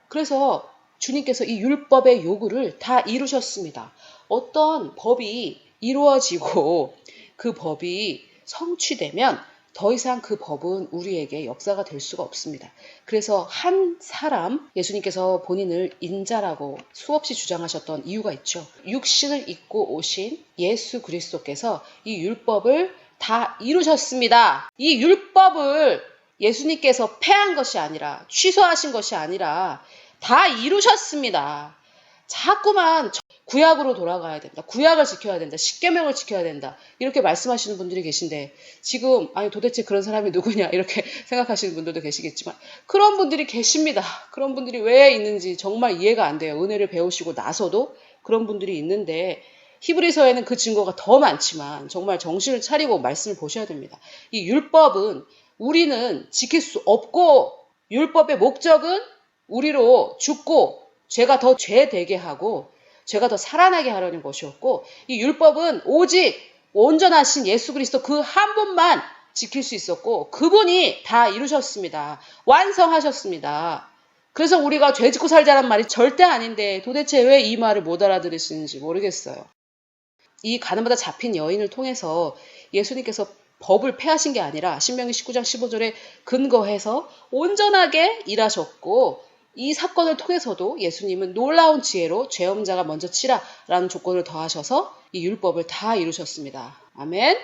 그래서 주님께서 이 율법의 요구를 다 이루셨습니다. 어떤 법이 이루어지고 그 법이 성취되면 더 이상 그 법은 우리에게 역사가 될 수가 없습니다. 그래서 한 사람, 예수님께서 본인을 인자라고 수없이 주장하셨던 이유가 있죠. 육신을 입고 오신 예수 그리스도께서 이 율법을 다 이루셨습니다. 이 율법을 예수님께서 폐한 것이 아니라, 취소하신 것이 아니라 다 이루셨습니다. 자꾸만 구약으로 돌아가야 된다. 구약을 지켜야 된다. 십계명을 지켜야 된다. 이렇게 말씀하시는 분들이 계신데, 지금 아니 도대체 그런 사람이 누구냐 이렇게 생각하시는 분들도 계시겠지만, 그런 분들이 계십니다. 그런 분들이 왜 있는지 정말 이해가 안 돼요. 은혜를 배우시고 나서도 그런 분들이 있는데, 히브리서에는 그 증거가 더 많지만 정말 정신을 차리고 말씀을 보셔야 됩니다. 이 율법은 우리는 지킬 수 없고, 율법의 목적은 우리로 죽고 죄가 더 죄되게 하고 죄가 더 살아나게 하려는 것이었고, 이 율법은 오직 온전하신 예수 그리스도 그 한 분만 지킬 수 있었고, 그분이 다 이루셨습니다. 완성하셨습니다. 그래서 우리가 죄 짓고 살자란 말이 절대 아닌데 도대체 왜 이 말을 못 알아들으시는지 모르겠어요. 이 가늠하다 잡힌 여인을 통해서 예수님께서 법을 폐하신 게 아니라 신명기 19장 15절에 근거해서 온전하게 일하셨고, 이 사건을 통해서도 예수님은 놀라운 지혜로 죄업자가 먼저 치라라는 조건을 더하셔서 이 율법을 다 이루셨습니다. 아멘.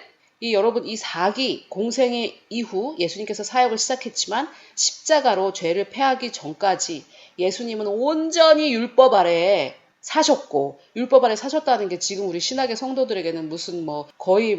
여러분, 이 사기 공생의 이후 예수님께서 사역을 시작했지만 십자가로 죄를 폐하기 전까지 예수님은 온전히 율법 아래에 사셨고, 율법 아래 사셨다는 게 지금 우리 신학의 성도들에게는 무슨 거의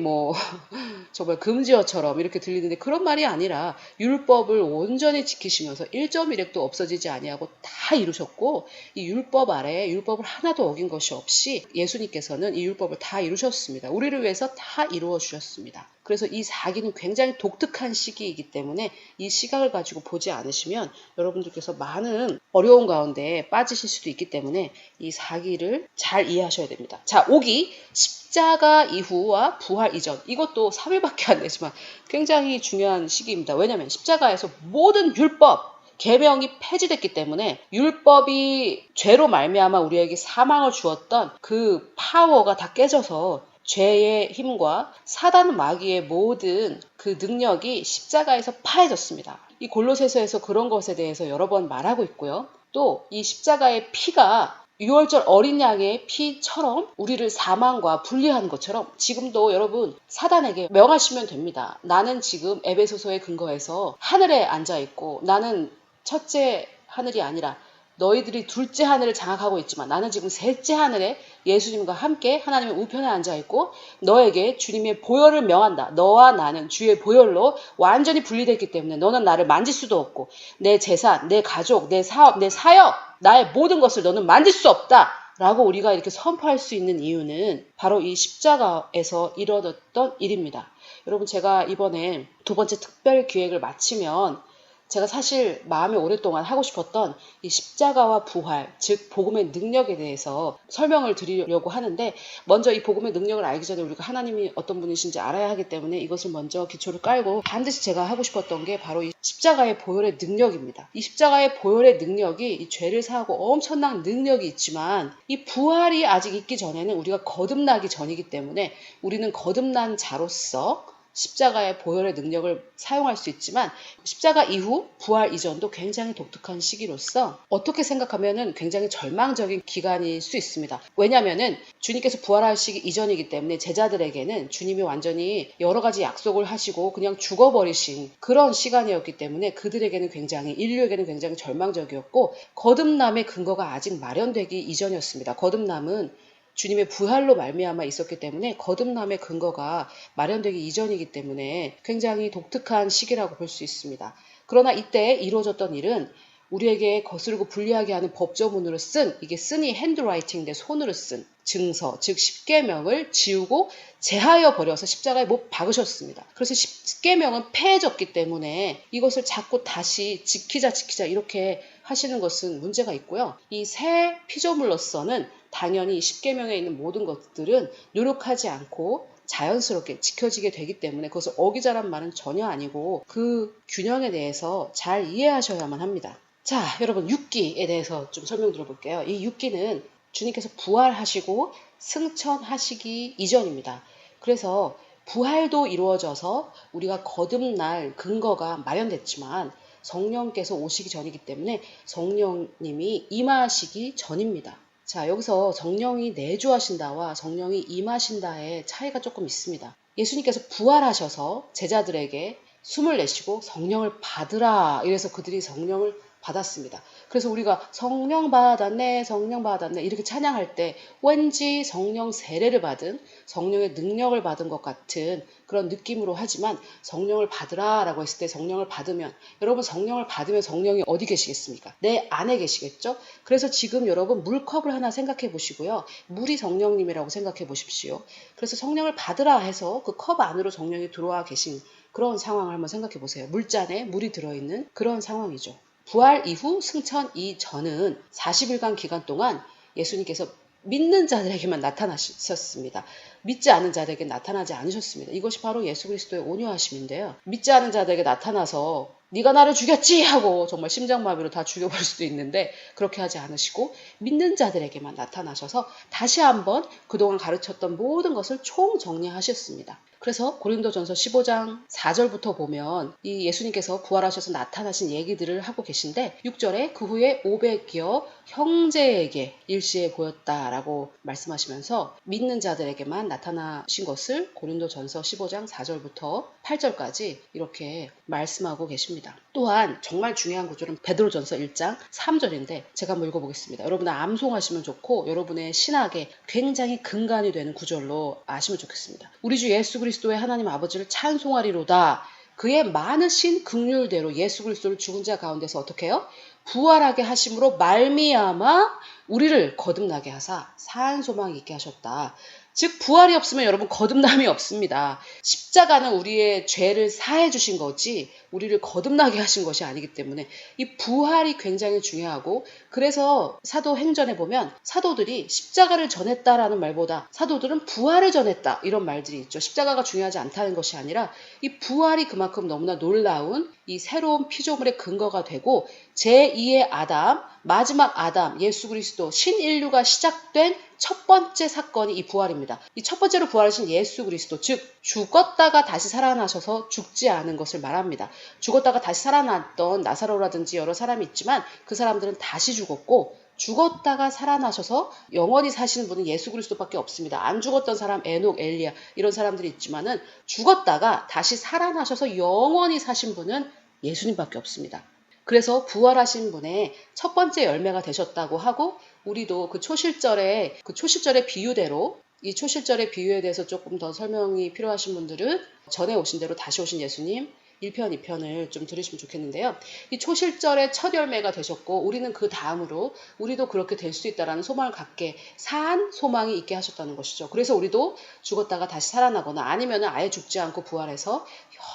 정말 금지어처럼 이렇게 들리는데, 그런 말이 아니라 율법을 온전히 지키시면서 1.1획도 없어지지 아니하고 다 이루셨고, 이 율법 아래 율법을 하나도 어긴 것이 없이 예수님께서는 이 율법을 다 이루셨습니다. 우리를 위해서 다 이루어 주셨습니다. 그래서 이 사기는 굉장히 독특한 시기이기 때문에 이 시각을 가지고 보지 않으시면 여러분들께서 많은 어려운 가운데 빠지실 수도 있기 때문에 이 사기를 잘 이해하셔야 됩니다. 자, 5기 십자가 이후와 부활 이전, 이것도 3일밖에 안 되지만 굉장히 중요한 시기입니다. 왜냐하면 십자가에서 모든 율법 계명이 폐지됐기 때문에 율법이 죄로 말미암아 우리에게 사망을 주었던 그 파워가 다 깨져서 죄의 힘과 사단 마귀의 모든 그 능력이 십자가에서 파해졌습니다. 이 골로새서에서 그런 것에 대해서 여러 번 말하고 있고요. 또 이 십자가의 피가 6월절 어린 양의 피처럼 우리를 사망과 분리한 것처럼 지금도 여러분 사단에게 명하시면 됩니다. 나는 지금 에베소서에 근거해서 하늘에 앉아있고, 나는 첫째 하늘이 아니라 너희들이 둘째 하늘을 장악하고 있지만 나는 지금 셋째 하늘에 예수님과 함께 하나님의 우편에 앉아있고, 너에게 주님의 보혈을 명한다. 너와 나는 주의 보혈로 완전히 분리됐기 때문에 너는 나를 만질 수도 없고, 내 재산, 내 가족, 내 사업, 내 사역, 나의 모든 것을 너는 만질 수 없다 라고 우리가 이렇게 선포할 수 있는 이유는 바로 이 십자가에서 이뤄졌던 일입니다. 여러분, 제가 이번에 2번째 특별 기획을 마치면 제가 사실 마음에 오랫동안 하고 싶었던 이 십자가와 부활, 즉 복음의 능력에 대해서 설명을 드리려고 하는데, 먼저 이 복음의 능력을 알기 전에 우리가 하나님이 어떤 분이신지 알아야 하기 때문에 이것을 먼저 기초를 깔고, 반드시 제가 하고 싶었던 게 바로 이 십자가의 보혈의 능력입니다. 이 십자가의 보혈의 능력이 이 죄를 사하고 엄청난 능력이 있지만, 이 부활이 아직 있기 전에는 우리가 거듭나기 전이기 때문에 우리는 거듭난 자로서 십자가의 보혈의 능력을 사용할 수 있지만, 십자가 이후 부활 이전도 굉장히 독특한 시기로서 어떻게 생각하면은 굉장히 절망적인 기간일 수 있습니다. 왜냐하면은 주님께서 부활하시기 이전이기 때문에 제자들에게는 주님이 완전히 여러 가지 약속을 하시고 그냥 죽어버리신 그런 시간이었기 때문에 그들에게는 굉장히, 인류에게는 굉장히 절망적이었고, 거듭남의 근거가 아직 마련되기 이전이었습니다. 거듭남은 주님의 부활로 말미암아 있었기 때문에 거듭남의 근거가 마련되기 이전이기 때문에 굉장히 독특한 시기라고 볼 수 있습니다. 그러나 이때 이루어졌던 일은 우리에게 거스르고 불리하게 하는 법조문으로 쓴, 이게 쓴이 핸드라이팅인데 손으로 쓴 증서, 즉 십계명을 지우고 제하여 버려서 십자가에 못 박으셨습니다. 그래서 십계명은 폐해졌기 때문에 이것을 자꾸 다시 지키자 이렇게 하시는 것은 문제가 있고요. 이 새 피조물로서는 당연히 십계명에 있는 모든 것들은 노력하지 않고 자연스럽게 지켜지게 되기 때문에 그것을 어기자란 말은 전혀 아니고 그 균형에 대해서 잘 이해하셔야만 합니다. 자, 여러분, 6기에 대해서 좀 설명 드려볼게요. 이 6기는 주님께서 부활하시고 승천하시기 이전입니다. 그래서 부활도 이루어져서 우리가 거듭날 근거가 마련됐지만 성령께서 오시기 전이기 때문에 성령님이 임하시기 전입니다. 자, 여기서 성령이 내주하신다와 성령이 임하신다의 차이가 조금 있습니다. 예수님께서 부활하셔서 제자들에게 숨을 내쉬고 성령을 받으라 이래서 그들이 성령을 받았습니다. 그래서 우리가 성령 받았네, 성령 받았네 이렇게 찬양할 때 왠지 성령 세례를 받은 성령의 능력을 받은 것 같은 그런 느낌으로 하지만 성령을 받으라 라고 했을 때 성령을 받으면 여러분 성령을 받으면 성령이 어디 계시겠습니까? 내 안에 계시겠죠? 그래서 지금 여러분 물컵을 하나 생각해 보시고요. 물이 성령님이라고 생각해 보십시오. 그래서 성령을 받으라 해서 그 컵 안으로 성령이 들어와 계신 그런 상황을 한번 생각해 보세요. 물잔에 물이 들어있는 그런 상황이죠. 부활 이후 승천 이전은 40일간 기간 동안 예수님께서 믿는 자들에게만 나타나셨습니다. 믿지 않은 자들에게 나타나지 않으셨습니다. 이것이 바로 예수 그리스도의 온유하심인데요. 믿지 않은 자들에게 나타나서 네가 나를 죽였지 하고 정말 심장마비로 다 죽여버릴 수도 있는데 그렇게 하지 않으시고 믿는 자들에게만 나타나셔서 다시 한번 그동안 가르쳤던 모든 것을 총정리하셨습니다. 그래서 고린도전서 15장 4절부터 보면 이 예수님께서 부활하셔서 나타나신 얘기들을 하고 계신데 6절에 그 후에 500여 형제에게 일시에 보였다라고 말씀하시면서 믿는 자들에게만 나타나신 것을 고린도전서 15장 4절부터 8절까지 이렇게 말씀하고 계십니다. 또한 정말 중요한 구절은 베드로전서 1장 3절인데 제가 한번 읽어보겠습니다. 여러분은 암송하시면 좋고 여러분의 신학에 굉장히 근간이 되는 구절로 아시면 좋겠습니다. 우리 주 예수 그리스도의 하나님 아버지를 찬송하리로다. 그의 많으신 긍휼대로 예수 그리스도를 죽은 자 가운데서 어떻게 해요? 부활하게 하심으로 말미암아 우리를 거듭나게 하사 산 소망이 있게 하셨다. 즉 부활이 없으면 여러분 거듭남이 없습니다. 십자가는 우리의 죄를 사해 주신 거지 우리를 거듭나게 하신 것이 아니기 때문에 이 부활이 굉장히 중요하고 그래서 사도행전에 보면 사도들이 십자가를 전했다라는 말보다 사도들은 부활을 전했다 이런 말들이 있죠. 십자가가 중요하지 않다는 것이 아니라 이 부활이 그만큼 너무나 놀라운 이 새로운 피조물의 근거가 되고 제2의 아담, 마지막 아담, 예수 그리스도, 신인류가 시작된 첫 번째 사건이 이 부활입니다. 이 첫 번째로 부활하신 예수 그리스도, 즉 죽었다가 다시 살아나셔서 죽지 않은 것을 말합니다. 죽었다가 다시 살아났던 나사로라든지 여러 사람이 있지만 그 사람들은 다시 죽었고 죽었다가 살아나셔서 영원히 사시는 분은 예수 그리스도밖에 없습니다. 안 죽었던 사람 에녹, 엘리야 이런 사람들이 있지만은 죽었다가 다시 살아나셔서 영원히 사신 분은 예수님밖에 없습니다. 그래서 부활하신 분의 첫 번째 열매가 되셨다고 하고 우리도 그 초실절의 비유대로 이 초실절의 비유에 대해서 조금 더 설명이 필요하신 분들은 전에 오신 대로 다시 오신 예수님 1편, 2편을 좀 들으시면 좋겠는데요. 이 초실절의 첫 열매가 되셨고 우리는 그 다음으로 우리도 그렇게 될 수 있다라는 소망을 갖게 산 소망이 있게 하셨다는 것이죠. 그래서 우리도 죽었다가 다시 살아나거나 아니면 아예 죽지 않고 부활해서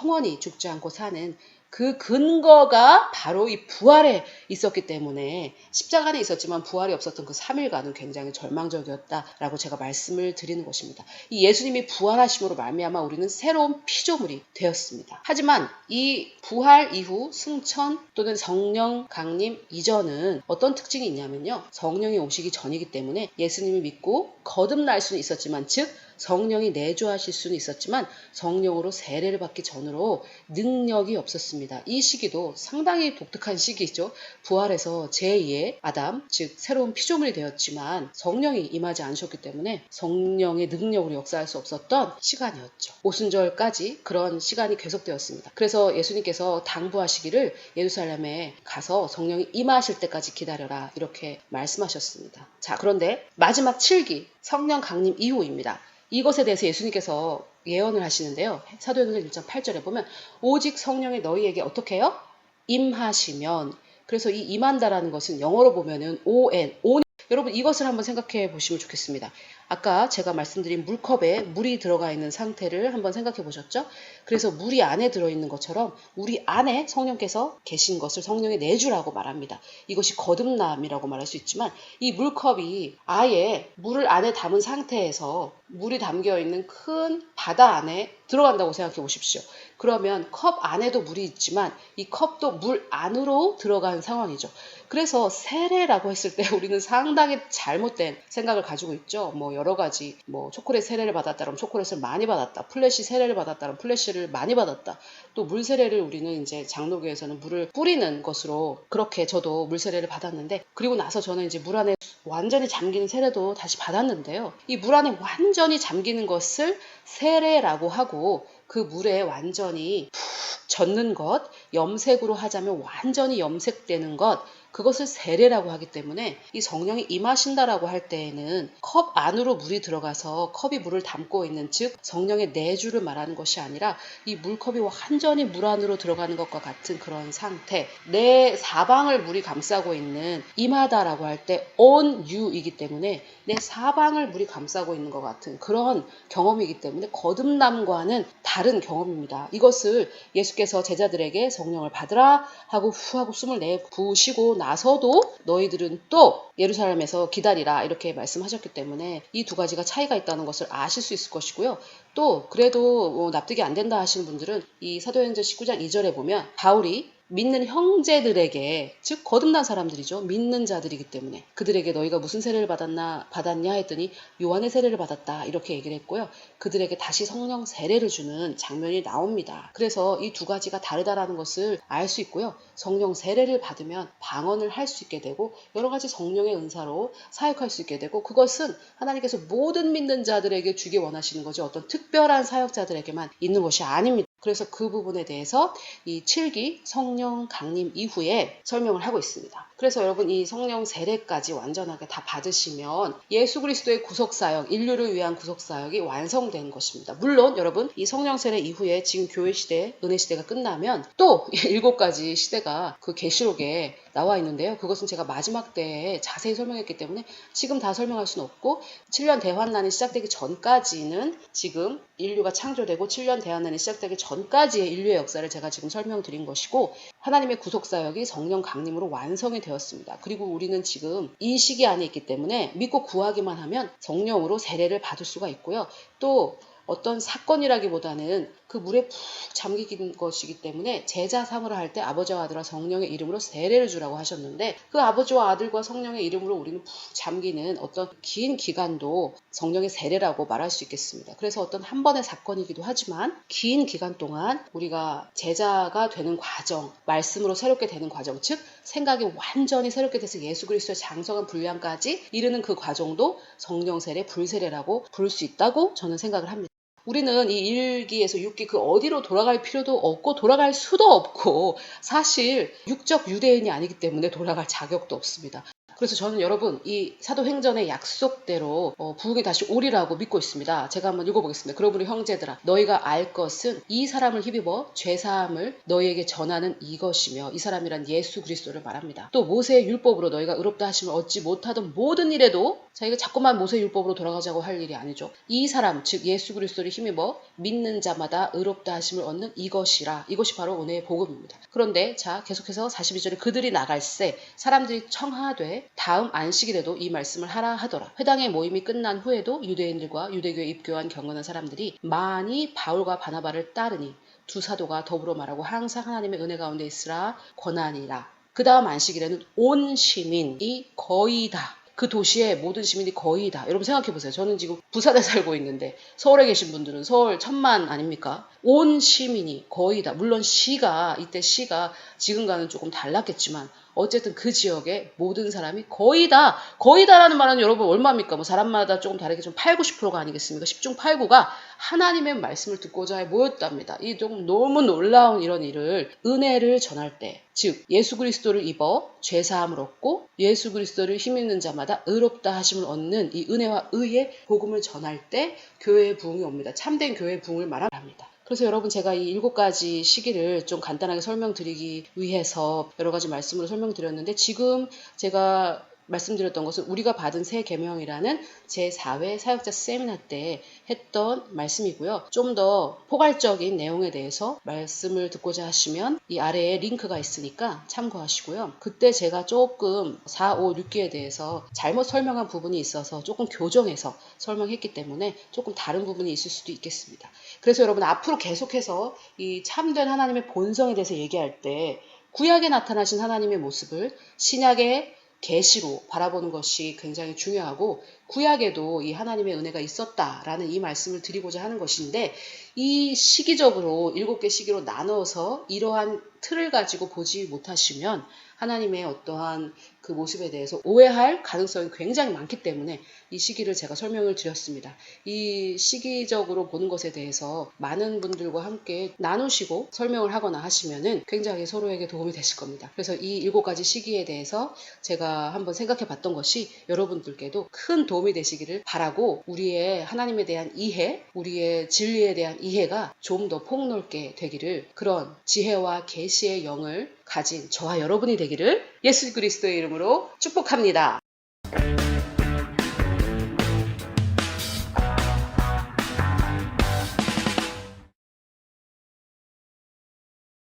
영원히 죽지 않고 사는 그 근거가 바로 이 부활에 있었기 때문에 십자가는 있었지만 부활이 없었던 그 3일간은 굉장히 절망적이었다라고 제가 말씀을 드리는 것입니다. 이 예수님이 부활하심으로 말미암아 우리는 새로운 피조물이 되었습니다. 하지만 이 부활 이후 승천 또는 성령 강림 이전은 어떤 특징이 있냐면요. 성령이 오시기 전이기 때문에 예수님을 믿고 거듭날 수는 있었지만 즉 성령이 내주하실 수는 있었지만 성령으로 세례를 받기 전으로 능력이 없었습니다. 이 시기도 상당히 독특한 시기죠. 부활해서 제2의 아담, 즉 새로운 피조물이 되었지만 성령이 임하지 않으셨기 때문에 성령의 능력으로 역사할 수 없었던 시간이었죠. 오순절까지 그런 시간이 계속되었습니다. 그래서 예수님께서 당부하시기를 예루살렘에 가서 성령이 임하실 때까지 기다려라 이렇게 말씀하셨습니다. 자, 그런데 마지막 7기 성령 강림 이후입니다. 이것에 대해서 예수님께서 예언을 하시는데요. 사도행전 1장 8절에 보면 오직 성령이 너희에게 어떻게 해요? 임하시면 그래서 이 임한다라는 것은 영어로 보면은 on 여러분 이것을 한번 생각해 보시면 좋겠습니다. 아까 제가 말씀드린 물컵에 물이 들어가 있는 상태를 한번 생각해 보셨죠? 그래서 물이 안에 들어있는 것처럼 우리 안에 성령께서 계신 것을 성령의 내주라고 말합니다. 이것이 거듭남이라고 말할 수 있지만 이 물컵이 아예 물을 안에 담은 상태에서 물이 담겨있는 큰 바다 안에 들어간다고 생각해 보십시오. 그러면 컵 안에도 물이 있지만 이 컵도 물 안으로 들어간 상황이죠. 그래서 세례라고 했을 때 우리는 상당히 잘못된 생각을 가지고 있죠. 뭐 여러 가지 뭐 초콜릿 세례를 받았다 그러면 초콜릿을 많이 받았다. 플래시 세례를 받았다 그러면 플래시를 많이 받았다. 또 물 세례를 우리는 이제 장로교에서는 물을 뿌리는 것으로 그렇게 저도 물 세례를 받았는데, 그리고 나서 저는 이제 물 안에 완전히 잠기는 세례도 다시 받았는데요. 이 물 안에 완전히 잠기는 것을 세례라고 하고, 그 물에 완전히 푹 젖는 것, 염색으로 하자면 완전히 염색되는 것, 그것을 세례라고 하기 때문에 이 성령이 임하신다라고 할 때에는 컵 안으로 물이 들어가서 컵이 물을 담고 있는, 즉 성령의 내주를 말하는 것이 아니라 이 물컵이 완전히 물 안으로 들어가는 것과 같은 그런 상태, 내 사방을 물이 감싸고 있는, 임하다라고 할 때 on you이기 때문에 내 사방을 물이 감싸고 있는 것 같은 그런 경험이기 때문에 거듭남과는 다른 경험입니다. 이것을 예수께서 제자들에게 성령을 받으라 하고 후 하고 숨을 내부으시고 나서도 너희들은 또 예루살렘에서 기다리라 이렇게 말씀하셨기 때문에 이 두 가지가 차이가 있다는 것을 아실 수 있을 것이고요. 또 그래도 납득이 안 된다 하시는 분들은 이 사도행전 19장 2절에 보면 바울이 믿는 형제들에게, 즉 거듭난 사람들이죠. 믿는 자들이기 때문에 그들에게 너희가 무슨 세례를 받았냐 했더니 요한의 세례를 받았다 이렇게 얘기를 했고요. 그들에게 다시 성령 세례를 주는 장면이 나옵니다. 그래서 이 두 가지가 다르다라는 것을 알 수 있고요. 성령 세례를 받으면 방언을 할 수 있게 되고 여러 가지 성령의 은사로 사역할 수 있게 되고, 그것은 하나님께서 모든 믿는 자들에게 주기 원하시는 거죠. 어떤 특별한 사역자들에게만 있는 것이 아닙니다. 그래서 그 부분에 대해서 이 7기 성령 강림 이후에 설명을 하고 있습니다. 그래서 여러분 이 성령 세례까지 완전하게 다 받으시면 예수 그리스도의 구속사역, 인류를 위한 구속사역이 완성된 것입니다. 물론 여러분 이 성령 세례 이후에 지금 교회 시대, 은혜 시대가 끝나면 또 7가지 시대가 그 계시록에 나와 있는데요. 그것은 제가 마지막 때에 자세히 설명했기 때문에 지금 다 설명할 수는 없고, 7년 대환난이 시작되기 전까지는 지금 인류가 창조되고 7년 대환난이 시작되기 전까지의 인류의 역사를 제가 지금 설명드린 것이고, 하나님의 구속사역이 성령 강림으로 완성이 되었습니다. 그리고 우리는 지금 이 시기 안에 있기 때문에 믿고 구하기만 하면 성령으로 세례를 받을 수가 있고요. 또 어떤 사건이라기보다는 그 물에 푹 잠기는 것이기 때문에 제자 사모를 할 때 아버지와 아들과 성령의 이름으로 세례를 주라고 하셨는데, 그 아버지와 아들과 성령의 이름으로 우리는 푹 잠기는 어떤 긴 기간도 성령의 세례라고 말할 수 있겠습니다. 그래서 어떤 한 번의 사건이기도 하지만 긴 기간 동안 우리가 제자가 되는 과정, 말씀으로 새롭게 되는 과정, 즉 생각이 완전히 새롭게 돼서 예수 그리스도의 장성한 분량까지 이르는 그 과정도 성령 세례, 불세례라고 부를 수 있다고 저는 생각을 합니다. 우리는 이 1기에서 6기 그 어디로 돌아갈 필요도 없고 돌아갈 수도 없고, 사실 육적 유대인이 아니기 때문에 돌아갈 자격도 없습니다. 그래서 저는 여러분 이 사도행전의 약속대로 부흥이 다시 오리라고 믿고 있습니다. 제가 한번 읽어보겠습니다. 그러므로 형제들아 너희가 알 것은 이 사람을 힘입어 죄사함을 너희에게 전하는 이것이며, 이 사람이란 예수 그리스도를 말합니다. 또 모세의 율법으로 너희가 의롭다 하심을 얻지 못하던 모든 일에도, 자 이거 자꾸만 모세 율법으로 돌아가자고 할 일이 아니죠. 이 사람 즉 예수 그리스도를 힘입어 믿는 자마다 의롭다 하심을 얻는 이것이라, 이것이 바로 은혜의 복음입니다. 그런데 자 계속해서 42절에 그들이 나갈새 사람들이 청하되 다음 안식일에도 이 말씀을 하라 하더라. 회당의 모임이 끝난 후에도 유대인들과 유대교에 입교한 경건한 사람들이 많이 바울과 바나바를 따르니 두 사도가 더불어 말하고 항상 하나님의 은혜 가운데 있으라 권하니라. 그 다음 안식일에는 온 시민이 거의 다, 그 도시의 모든 시민이 거의 다, 여러분 생각해보세요. 저는 지금 부산에 살고 있는데 서울에 계신 분들은 서울 1000만 아닙니까? 온 시민이 거의 다, 물론 이때 시가 지금과는 조금 달랐겠지만 어쨌든 그 지역의 모든 사람이 거의 다라는 말은 여러분 얼마입니까? 뭐 사람마다 조금 다르게 좀 8, 90%가 아니겠습니까? 10중 8구가 하나님의 말씀을 듣고자 모였답니다. 이 좀 너무 놀라운 이런 일을, 은혜를 전할 때, 즉 예수 그리스도를 입어 죄사함을 얻고 예수 그리스도를 힘입는 자마다 의롭다 하심을 얻는 이 은혜와 의의 복음을 전할 때 교회의 부흥이 옵니다. 참된 교회의 부흥을 말합니다. 그래서 여러분 제가 이 7가지 시기를 좀 간단하게 설명드리기 위해서 여러 가지 말씀으로 설명드렸는데, 지금 제가 말씀드렸던 것은 우리가 받은 새 계명이라는 제4회 사역자 세미나 때 했던 말씀이고요. 좀 더 포괄적인 내용에 대해서 말씀을 듣고자 하시면 이 아래에 링크가 있으니까 참고하시고요. 그때 제가 조금 4, 5, 6기에 대해서 잘못 설명한 부분이 있어서 조금 교정해서 설명했기 때문에 조금 다른 부분이 있을 수도 있겠습니다. 그래서 여러분 앞으로 계속해서 이 참된 하나님의 본성에 대해서 얘기할 때 구약에 나타나신 하나님의 모습을 신약의 계시로 바라보는 것이 굉장히 중요하고 구약에도 이 하나님의 은혜가 있었다라는 이 말씀을 드리고자 하는 것인데 이 시기적으로 7개 시기로 나눠서 이러한 틀을 가지고 보지 못하시면 하나님의 어떠한 그 모습에 대해서 오해할 가능성이 굉장히 많기 때문에 이 시기를 제가 설명을 드렸습니다. 이 시기적으로 보는 것에 대해서 많은 분들과 함께 나누시고 설명을 하거나 하시면은 굉장히 서로에게 도움이 되실 겁니다. 그래서 이 7가지 시기에 대해서 제가 한번 생각해 봤던 것이 여러분들께도 큰 도움이 되시기를 바라고 우리의 하나님에 대한 이해, 우리의 진리에 대한 이해가 좀 더 폭넓게 되기를 그런 지혜와 계시의 영을 가진 저와 여러분이 되기를 예수 그리스도의 이름으로 축복합니다.